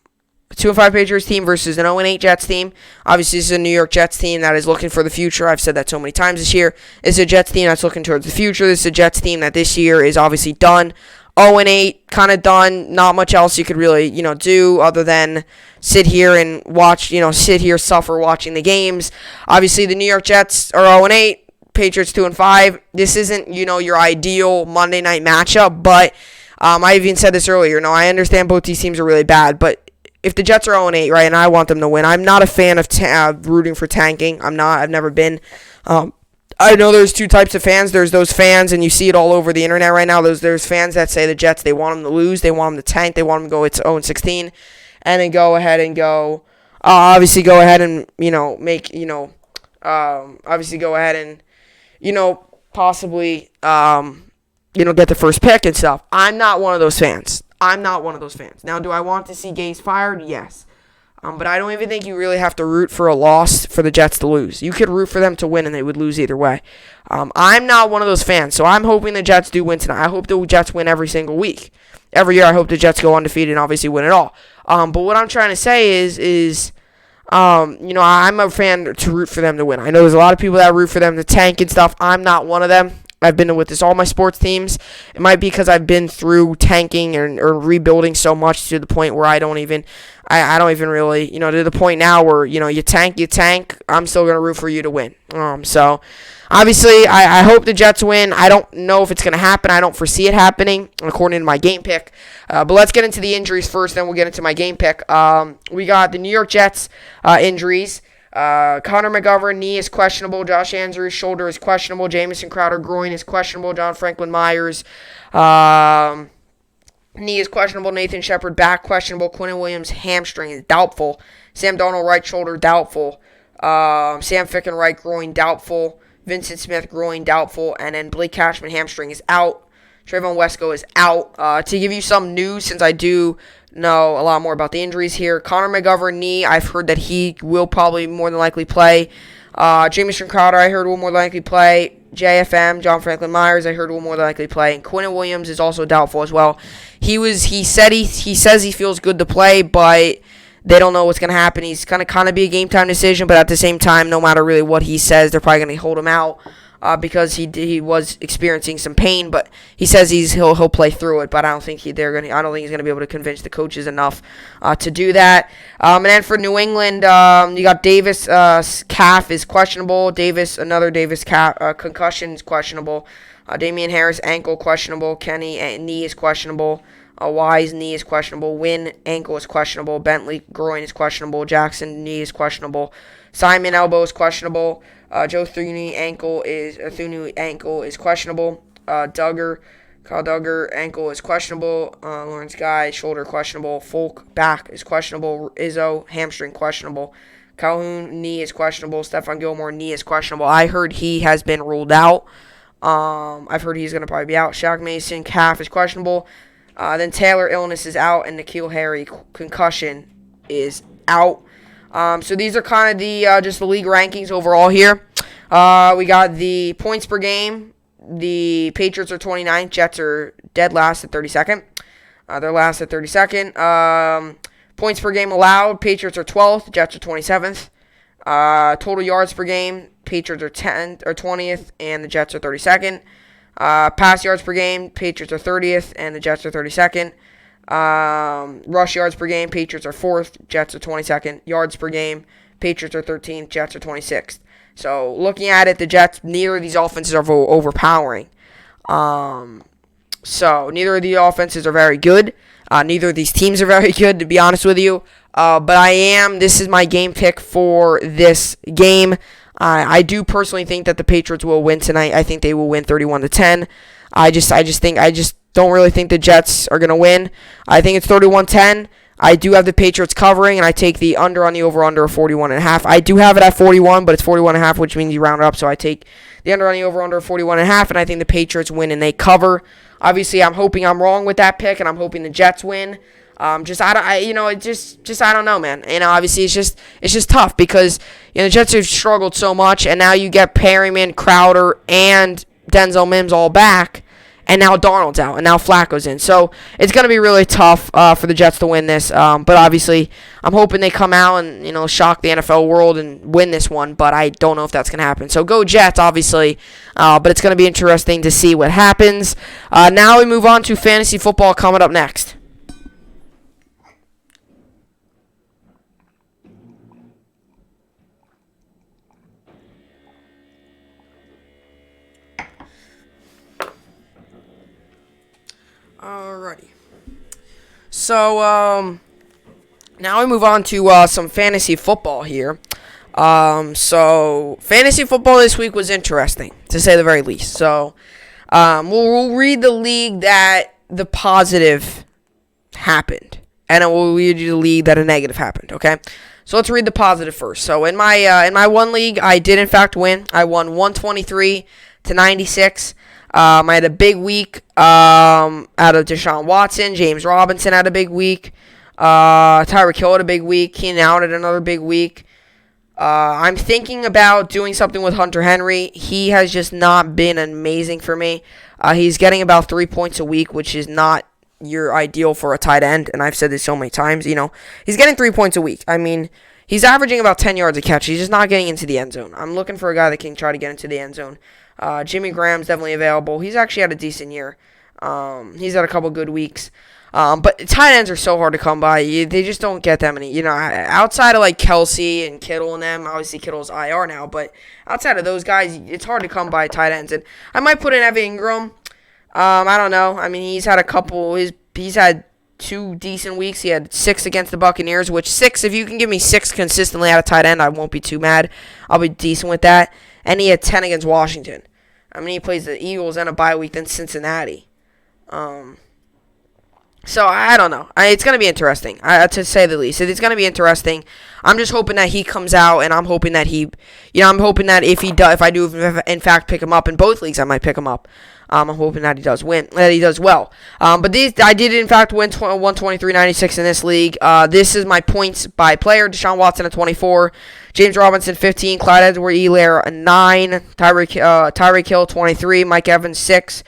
Patriots team versus an 0-8 Jets team. Obviously, this is a New York Jets team that is looking for the future. I've said that so many times this year. It's a Jets team that's looking towards the future. This is a Jets team that this year is obviously done. 0-8, kind of done. Not much else you could really, do other than sit here and watch, suffer watching the games. Obviously, the New York Jets are 0-8, Patriots 2-5. This isn't, your ideal Monday night matchup, but I even said this earlier. I understand both these teams are really bad, but if the Jets are 0-8, right, and I want them to win, I'm not a fan of rooting for tanking. I'm not. I've never been. I know there's two types of fans. There's those fans, and you see it all over the internet right now. There's fans that say the Jets, they want them to lose. They want them to tank. They want them to go 0-16. And then go ahead and obviously go ahead and, obviously go ahead and, possibly, get the first pick and stuff. I'm not one of those fans. Now, do I want to see Gase fired? Yes. But I don't even think you really have to root for a loss for the Jets to lose. You could root for them to win, and they would lose either way. I'm not one of those fans, so I'm hoping the Jets do win tonight. I hope the Jets win every single week. Every year I hope the Jets go undefeated and obviously win it all. But what I'm trying to say is I'm a fan to root for them to win. I know there's a lot of people that root for them to tank and stuff. I'm not one of them. I've been with all my sports teams. It might be because I've been through tanking or rebuilding so much to the point where I don't even really, to the point now where, you tank, I'm still going to root for you to win. So, obviously, I hope the Jets win. I don't know if it's going to happen. I don't foresee it happening, according to my game pick. But let's get into the injuries first, then we'll get into my game pick. We got the New York Jets injuries. Connor McGovern, knee is questionable. Josh Andrews, shoulder is questionable. Jamison Crowder, groin is questionable. John Franklin Myers, knee is questionable. Nathan Shepard, back questionable. Quinnen Williams, hamstring is doubtful. Sam Darnold, right shoulder, doubtful. Sam Ficken, right groin, doubtful. Vincent Smith, groin, doubtful. And then Blake Cashman, hamstring is out. Trayvon Wesco is out. To give you some news, since I do know a lot more about the injuries here, Connor McGovern, knee, I've heard that he will probably more than likely play. Jamison Crowder, I heard will more than likely play. JFM, John Franklin Myers, I heard will more than likely play. And Quinnen Williams is also doubtful as well. He says he feels good to play, but they don't know what's going to happen. He's going to kind of be a game time decision, but at the same time, no matter really what he says, they're probably going to hold him out. Because he was experiencing some pain, but he says he'll play through it. But I don't think he's gonna be able to convince the coaches enough to do that. And then for New England, you got Davis calf is questionable. Another Davis calf concussion is questionable. Damian Harris ankle questionable. Kenny knee is questionable. Wise knee is questionable. Wynn ankle is questionable. Bentley groin is questionable. Jackson knee is questionable. Simon elbow is questionable. Joe Thuney ankle is questionable. Kyle Duggar ankle is questionable. Lawrence Guy shoulder questionable. Folk back is questionable. Izzo hamstring questionable. Calhoun knee is questionable. Stephon Gilmore knee is questionable. I heard he has been ruled out. I've heard he's gonna probably be out. Shaq Mason calf is questionable. Then Taylor illness is out, and N'Keal Harry concussion is out. So these are kind of the just the league rankings overall here. We got the points per game. The Patriots are 29th. Jets are dead last at 32nd. They're last at 32nd. Points per game allowed. Patriots are 12th. Jets are 27th. Total yards per game. Patriots are 20th, and the Jets are 32nd. Pass yards per game. Patriots are 30th, and the Jets are 32nd. Rush yards per game. Patriots are 4th. Jets are 22nd. Yards per game. Patriots are 13th. Jets are 26th. So, looking at it, the Jets, neither of these offenses are overpowering. So, neither of the offenses are very good. Neither of these teams are very good, to be honest with you. But this is my game pick for this game. I do personally think that the Patriots will win tonight. I think they will win 31-10. I just don't really think the Jets are going to win. I think it's 31-10. I do have the Patriots covering, and I take the under on the over-under of 41.5. I do have it at 41, but it's 41.5, which means you round it up. So I take the under on the over-under of 41.5, and I think the Patriots win and they cover. Obviously, I'm hoping I'm wrong with that pick, and I'm hoping the Jets win. I don't know, man. Obviously, it's just tough because the Jets have struggled so much, and now you get Perryman, Crowder, and Denzel Mims all back. And now Darnold's out, and now Flacco's in. So it's going to be really tough for the Jets to win this. But obviously, I'm hoping they come out and shock the NFL world and win this one. But I don't know if that's going to happen. So go Jets, obviously. But it's going to be interesting to see what happens. Now we move on to fantasy football coming up next. Alrighty. So, now we move on to some fantasy football here. So, fantasy football this week was interesting, to say the very least. So, we'll read the league that the positive happened, and then we'll read you the league that a negative happened, okay? So, let's read the positive first. So, in my one league, I did, in fact, win. I won 123-96. I had a big week out of Deshaun Watson. James Robinson had a big week. Tyreek Hill had a big week. Keenan Allen had another big week. I'm thinking about doing something with Hunter Henry. He has just not been amazing for me. He's getting about 3 points a week, which is not your ideal for a tight end. And I've said this so many times. He's getting 3 points a week. I mean, he's averaging about 10 yards a catch. He's just not getting into the end zone. I'm looking for a guy that can try to get into the end zone. Jimmy Graham's definitely available. He's actually had a decent year. He's had a couple good weeks. But tight ends are so hard to come by. They just don't get that many. Outside of like Kelsey and Kittle and them, obviously Kittle's IR now, but outside of those guys, it's hard to come by tight ends. And I might put in Evan Ingram. I don't know. I mean, he's had a couple. He's had 2 decent weeks. He had 6 against the Buccaneers, which 6, if you can give me 6 consistently out of tight end, I won't be too mad. I'll be decent with that. And he had 10 against Washington. I mean, he plays the Eagles and a bye week, then Cincinnati. So, I don't know. It's going to be interesting, to say the least. It's going to be interesting. I'm just hoping that he comes out, and I'm hoping that I'm hoping that if I do, in fact, pick him up in both leagues, I might pick him up. I'm hoping that he does well. But I did, in fact, win 123-96 in this league. This is my points by player. Deshaun Watson at 24. James Robinson, 15. Clyde Edwards-Helaire, 9. Tyreek Hill, 23. Mike Evans, 6.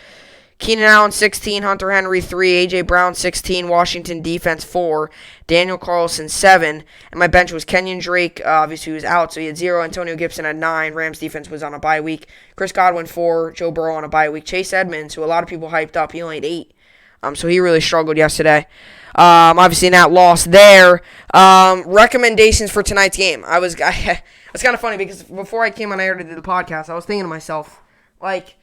Keenan Allen, 16. Hunter Henry, 3. A.J. Brown, 16. Washington defense, 4. Daniel Carlson, 7. And my bench was Kenyon Drake. Obviously, he was out, so he had 0. Antonio Gibson had 9. Rams defense was on a bye week. Chris Godwin, 4. Joe Burrow on a bye week. Chase Edmonds, who a lot of people hyped up, he only had 8. So he really struggled yesterday. Obviously, not lost there. Recommendations for tonight's game. It's kind of funny because before I came on air to do the podcast, I was thinking to myself, like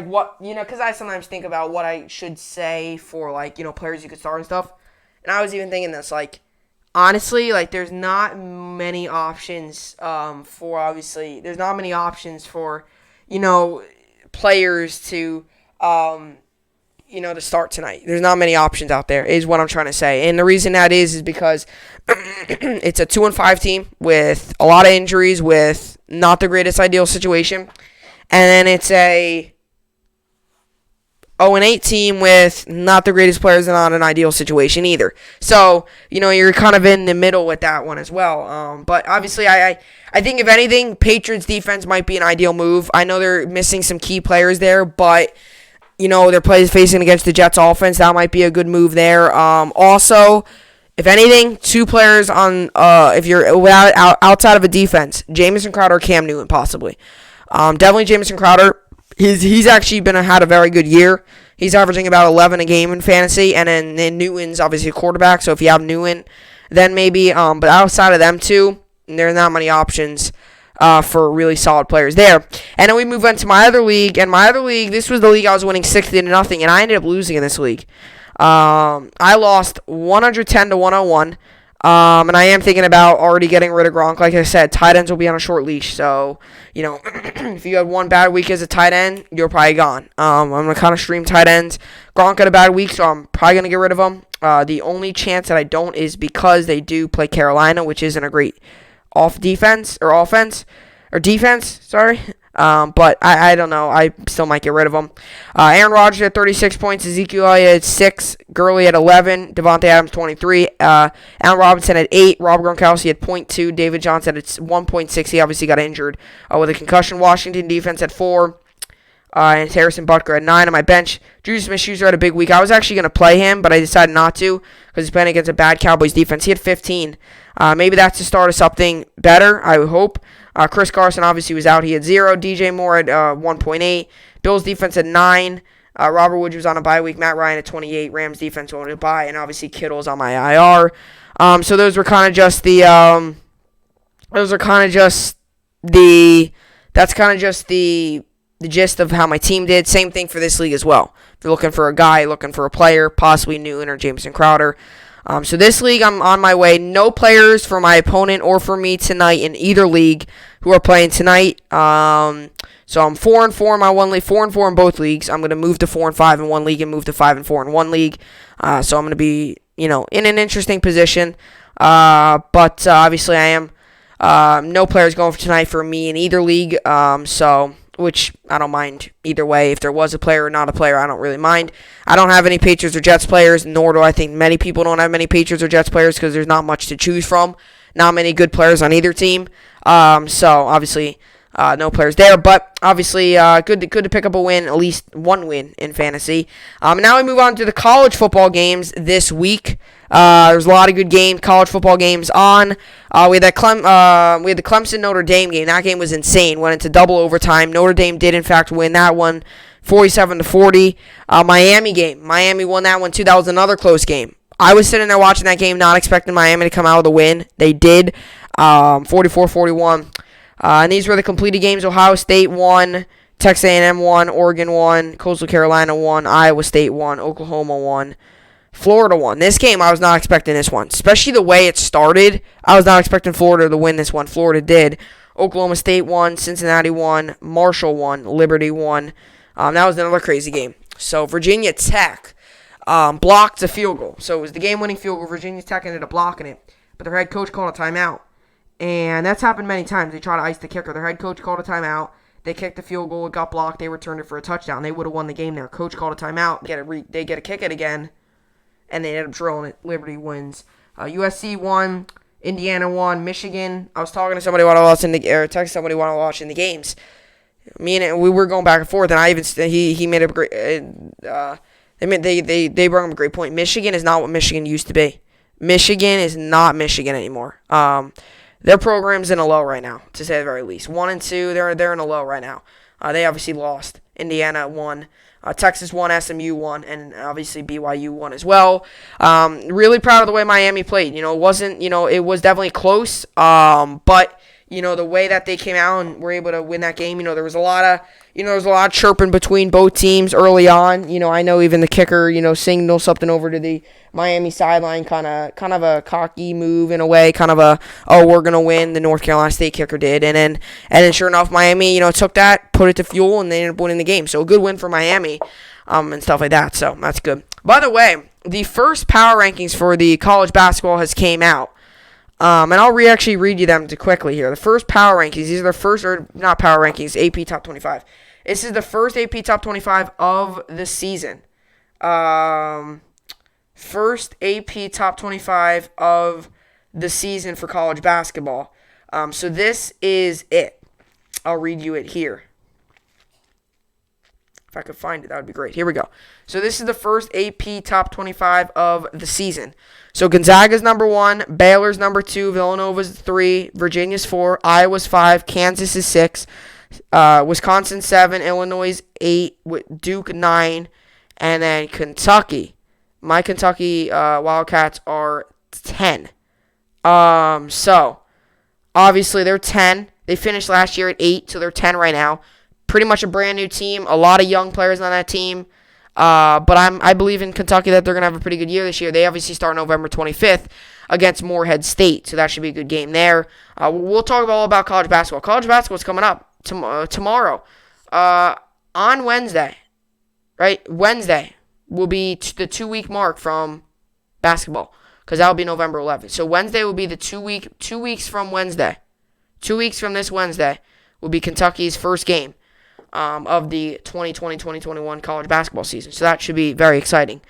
what, because I sometimes think about what I should say for, players you could start and stuff. And I was even thinking this, honestly, there's not many options there's not many options for, players to, to start tonight. There's not many options out there, is what I'm trying to say. And the reason that is because it's a 2-5 team with a lot of injuries, with not the greatest ideal situation. And then it's 0-8 team with not the greatest players and not an ideal situation either. So, you're kind of in the middle with that one as well. But obviously, I think if anything, Patriots defense might be an ideal move. I know they're missing some key players there, but, they're facing against the Jets offense. That might be a good move there. Also, if anything, two players on, if you're outside of a defense, Jamison Crowder or Cam Newton possibly. Definitely Jamison Crowder. He's actually had a very good year. He's averaging about 11 a game in fantasy, and then Newton's obviously a quarterback, so if you have Newton, then maybe. But outside of them two, there are not many options for really solid players there. And then we move on to my other league, and my other league, this was the league I was winning 60-0, and I ended up losing in this league. I lost 110-101. And I am thinking about already getting rid of Gronk. Like I said, tight ends will be on a short leash. So, if you had one bad week as a tight end, you're probably gone. I'm going to kind of stream tight ends. Gronk had a bad week, so I'm probably going to get rid of him. The only chance that I don't is because they do play Carolina, which isn't a great defense. But I don't know. I still might get rid of him. Aaron Rodgers had 36 points. Ezekiel Elliott had 6. Gurley had 11. Devontae Adams 23. Allen Robinson had 8. Rob Gronkowski had 0.2. David Johnson had 1.6. He obviously got injured with a concussion. Washington defense had 4. And Harrison Butker had 9 on my bench. Juju Smith-Schuster had a big week. I was actually going to play him, but I decided not to because he's playing against a bad Cowboys defense. He had 15. Maybe that's the start of something better, I would hope. Chris Carson obviously was out. He had 0. DJ Moore had 1.8. Bills defense had 9. Robert Woods was on a bye week. Matt Ryan at 28. Rams defense on a bye. And obviously Kittle's on my IR. So those were kind of just the gist of how my team did. Same thing for this league as well. If you're looking for a guy, looking for a player, possibly Newton or Jamison Crowder. So this league, I'm on my way. No players for my opponent or for me tonight in either league who are playing tonight. So I'm 4-4 in my one league, 4-4 in both leagues. I'm going to move to 4-5 in one league and move to 5-4 in one league. So I'm going to be, in an interesting position. But obviously I am. No players going for tonight for me in either league. Which I don't mind either way. If there was a player or not a player, I don't really mind. I don't have any Patriots or Jets players, nor do I think many people don't have many Patriots or Jets players because there's not much to choose from. Not many good players on either team. So obviously no players there, but obviously good to pick up a win, at least one win in fantasy. Now we move on to the college football games this week. There's a lot of good college football games on. We had the Clemson Notre Dame game. That game was insane. Went into double overtime. Notre Dame did in fact win that one, 47-40. Miami game. Miami won that one too. That was another close game. I was sitting there watching that game, not expecting Miami to come out with a win. They did, 44-41. And these were the completed games. Ohio State won. Texas A&M won. Oregon won. Coastal Carolina won. Iowa State won. Oklahoma won. Florida won. This game, I was not expecting this one. Especially the way it started. I was not expecting Florida to win this one. Florida did. Oklahoma State won. Cincinnati won. Marshall won. Liberty won. That was another crazy game. So, Virginia Tech blocked a field goal. So, it was the game-winning field goal. Virginia Tech ended up blocking it. But their head coach called a timeout. And that's happened many times. They try to ice the kicker. Their head coach called a timeout. They kicked the field goal. It got blocked. They returned it for a touchdown. They would have won the game there. Coach called a timeout. They get to kick it again. And they ended up drilling it. Liberty wins. USC won. Indiana won. Michigan. I was talking to somebody while I was texting somebody while I was watching the games. We were going back and forth, and he made a great. They brought up a great point. Michigan is not what Michigan used to be. Michigan is not Michigan anymore. Their program's in a low right now, to say the very least. 1 and 2, they're in a low right now. They obviously lost. Indiana won. Texas won. SMU won, and obviously BYU won as well. Really proud of the way Miami played. It was definitely close. But the way that they came out and were able to win that game. There was a lot of chirping between both teams early on. I know even the kicker, signaled something over to the Miami sideline, kind of a cocky move in a way, kind of we're gonna win. The North Carolina State kicker did, and then sure enough, Miami, took that, put it to fuel, and they ended up winning the game. So a good win for Miami, and stuff like that. So that's good. By the way, the first power rankings for the college basketball has came out. And I'll actually read you them quickly here. The first power rankings, these are the first, or not power rankings, AP Top 25. This is the first AP Top 25 of the season. First AP Top 25 of the season for college basketball. So this is it. I'll read you it here. If I could find it, that would be great. Here we go. So this is the first AP Top 25 of the season. So Gonzaga's number 1, Baylor's number 2, Villanova's 3, Virginia's 4, Iowa's 5, Kansas is 6, Wisconsin 7, Illinois 8, Duke 9, and then Kentucky. My Kentucky Wildcats are 10. So obviously they're 10. They finished last year at 8, so they're 10 right now. Pretty much a brand new team. A lot of young players on that team. But I believe in Kentucky that they're going to have a pretty good year this year. They obviously start November 25th against Morehead State, so that should be a good game there. We'll talk all about college basketball. College basketball is coming up tomorrow. On Wednesday, right? Wednesday will be the 2-week mark from basketball, because that will be November 11th. So Wednesday will be the 2 weeks from Wednesday. 2 weeks from this Wednesday will be Kentucky's first game of the 2020-2021 college basketball season. So that should be very exciting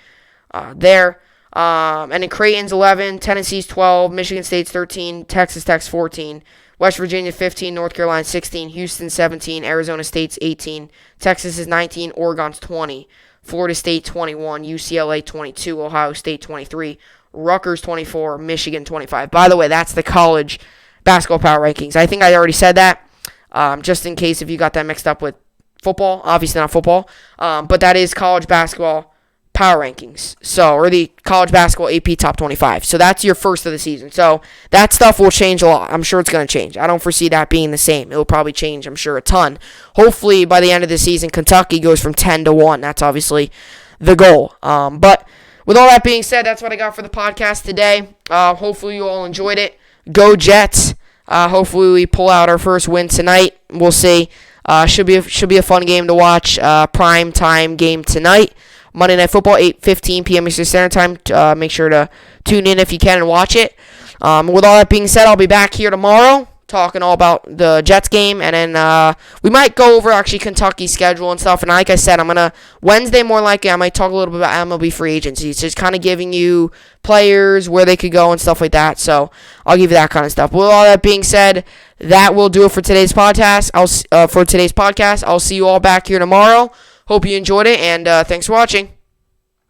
there. And then Creighton's 11, Tennessee's 12, Michigan State's 13, Texas Tech's 14, West Virginia 15, North Carolina 16, Houston 17, Arizona State's 18, Texas is 19, Oregon's 20, Florida State 21, UCLA 22, Ohio State 23, Rutgers 24, Michigan 25. By the way, that's the college basketball power rankings. I think I already said that, just in case if you got that mixed up with football. Obviously not football, but that is college basketball power rankings. So, or the college basketball AP Top 25. So that's your first of the season. So that stuff will change a lot. I'm sure it's going to change. I don't foresee that being the same. It will probably change, I'm sure, a ton. Hopefully by the end of the season, Kentucky goes from 10 to 1. That's obviously the goal. But with all that being said, that's what I got for the podcast today. Hopefully you all enjoyed it. Go Jets. Hopefully we pull out our first win tonight. We'll see. Should be a fun game to watch. Prime time game tonight. Monday Night Football, 8:15 p.m. Eastern Standard Time. Make sure to tune in if you can and watch it. With all that being said, I'll be back here tomorrow talking all about the Jets game, and then we might go over actually Kentucky's schedule and stuff. And like I said, Wednesday more likely I might talk a little bit about MLB free agency. It's just kind of giving you players, where they could go and stuff like that. So I'll give you that kind of stuff. With all that being said, that will do it for today's podcast. I'll see you all back here tomorrow. Hope you enjoyed it, and thanks for watching.